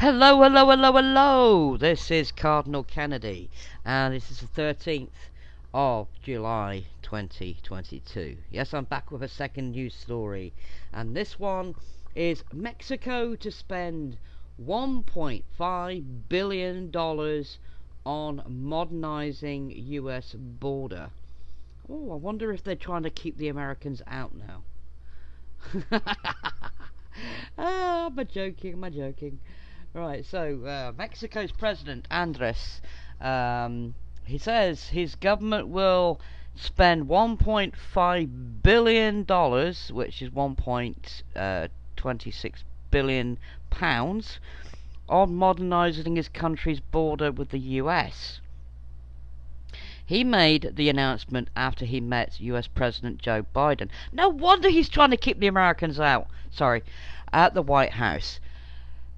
Hello, hello, hello, hello! This is Cardinal Kennedy, and this is the 13th of July 2022. Yes, I'm back with a second news story, and this one is Mexico to spend $1.5 billion on modernizing US border. Oh, I wonder if they're trying to keep the Americans out now. Am I joking? Right, so Mexico's President Andres, he says his government will spend $1.5 billion, which is 1.26 billion pounds, on modernising his country's border with the US. He made the announcement after he met US President Joe Biden. No wonder he's trying to keep the Americans out. At the White House.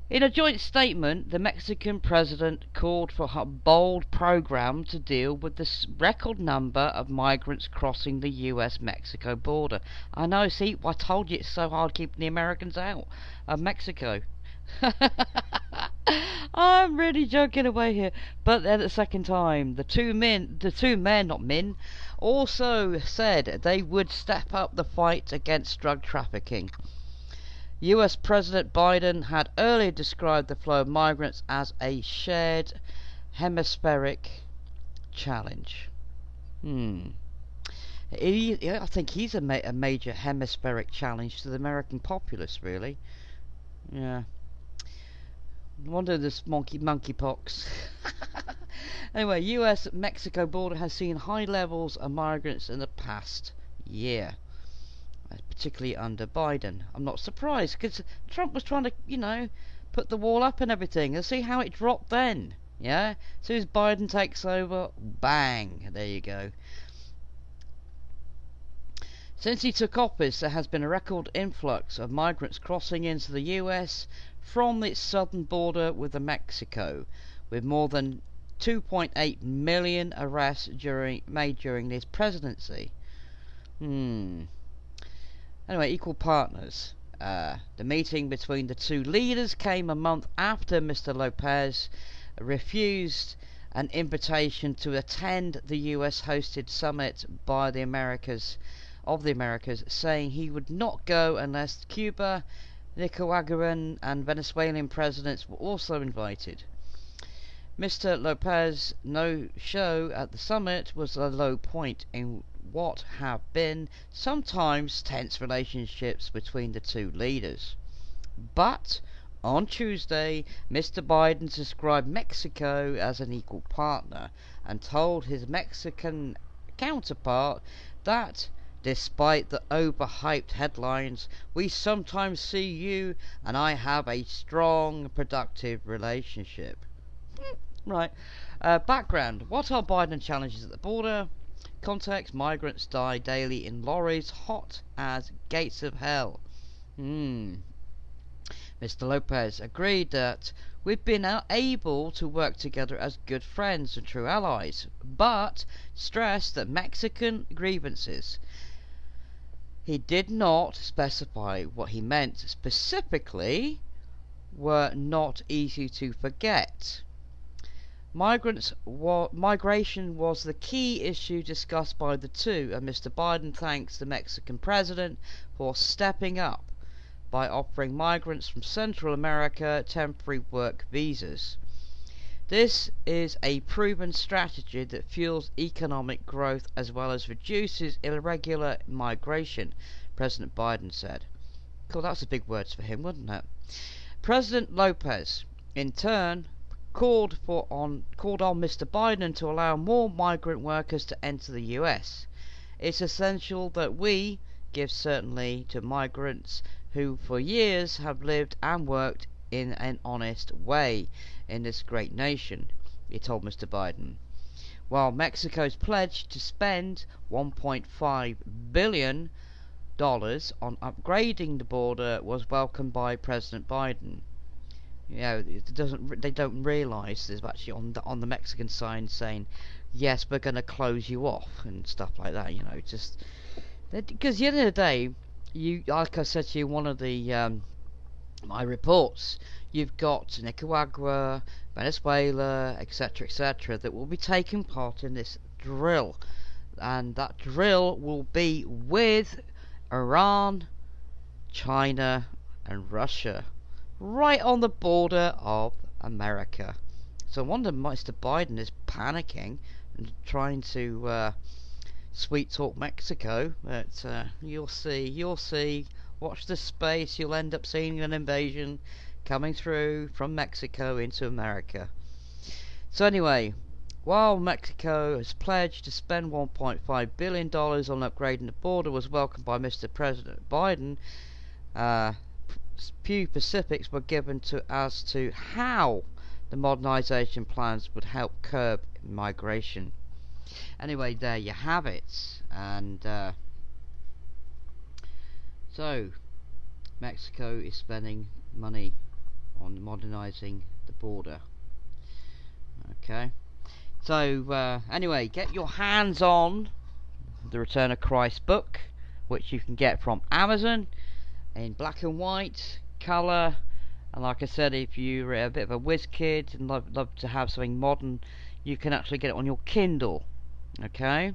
In a joint statement, the Mexican president called for a bold program to deal with the record number of migrants crossing the US-Mexico border. I know, see, I told you it's so hard keeping the Americans out of Mexico. I'm really joking away here, but at the second time, the two men, not men, also said they would step up the fight against drug trafficking. US President Biden had earlier described the flow of migrants as a shared hemispheric challenge. I think he's a major hemispheric challenge to the American populace, really. Yeah. No wonder this monkeypox. Anyway, US-Mexico border has seen high levels of migrants in the past year, particularly under Biden. I'm not surprised, because Trump was trying to, put the wall up and everything, and see how it dropped then. Yeah? As soon as Biden takes over, bang, there you go. Since he took office, there has been a record influx of migrants crossing into the US from its southern border with Mexico, with more than 2.8 million arrests made during this presidency. Anyway, equal partners. The meeting between the two leaders came a month after Mr. Lopez refused an invitation to attend the US-hosted summit by the Americas, saying he would not go unless Cuba, Nicaraguan and Venezuelan presidents were also invited. Mr. Lopez's no-show at the summit was a low point in what have been sometimes tense relationships between the two leaders. But on Tuesday, Mr. Biden described Mexico as an equal partner and told his Mexican counterpart that despite the overhyped headlines, we sometimes see you and I have a strong, productive relationship. Right. Background. What are Biden challenges at the border? Context: migrants die daily in lorries hot as gates of hell. Mr. Lopez agreed that we've been able to work together as good friends and true allies, but stressed that Mexican grievances. He did not specify what he meant specifically were not easy to forget. Migration was the key issue discussed by the two, and Mr. Biden thanks the Mexican president for stepping up by offering migrants from Central America temporary work visas. This is a proven strategy that fuels economic growth as well as reduces irregular migration, President Biden said. Cool, that's a big words for him, wasn't it? President Lopez, in turn, called on Mr. Biden to allow more migrant workers to enter the US. It's essential that we give certainty to migrants who for years have lived and worked in an honest way in this great nation, he told Mr. Biden. While Mexico's pledge to spend $1.5 billion on upgrading the border was welcomed by President Biden. They don't realise there's actually on the Mexican side saying, yes, we're going to close you off and stuff like that. Because at the end of the day, like I said to you, one of the my reports, you've got Nicaragua, Venezuela, etc., that will be taking part in this drill. And that drill will be with Iran, China, and Russia, right on the border of America. So I wonder if Mr. Biden is panicking and trying to sweet talk Mexico. But you'll see, you'll see. Watch the space. You'll end up seeing an invasion coming through from Mexico into America. So anyway, while Mexico has pledged to spend $1.5 billion on upgrading the border was welcomed by Mr. President Biden, few specifics were given as to how the modernisation plans would help curb migration. Anyway, there you have it. And so Mexico is spending money on modernising the border. Okay, so anyway, get your hands on the Return of Christ book, which you can get from Amazon in black and white, colour, and like I said, if you're a bit of a whiz kid and love to have something modern, you can actually get it on your Kindle. Okay,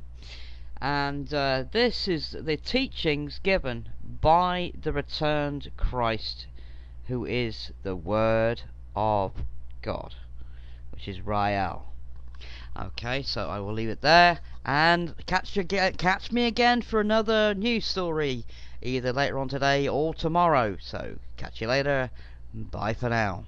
and this is the teachings given by the returned Christ, who is the Word of God, which is Rael. Okay, so I will leave it there, and catch me again for another news story, either later on today or tomorrow. So catch you later. Bye for now.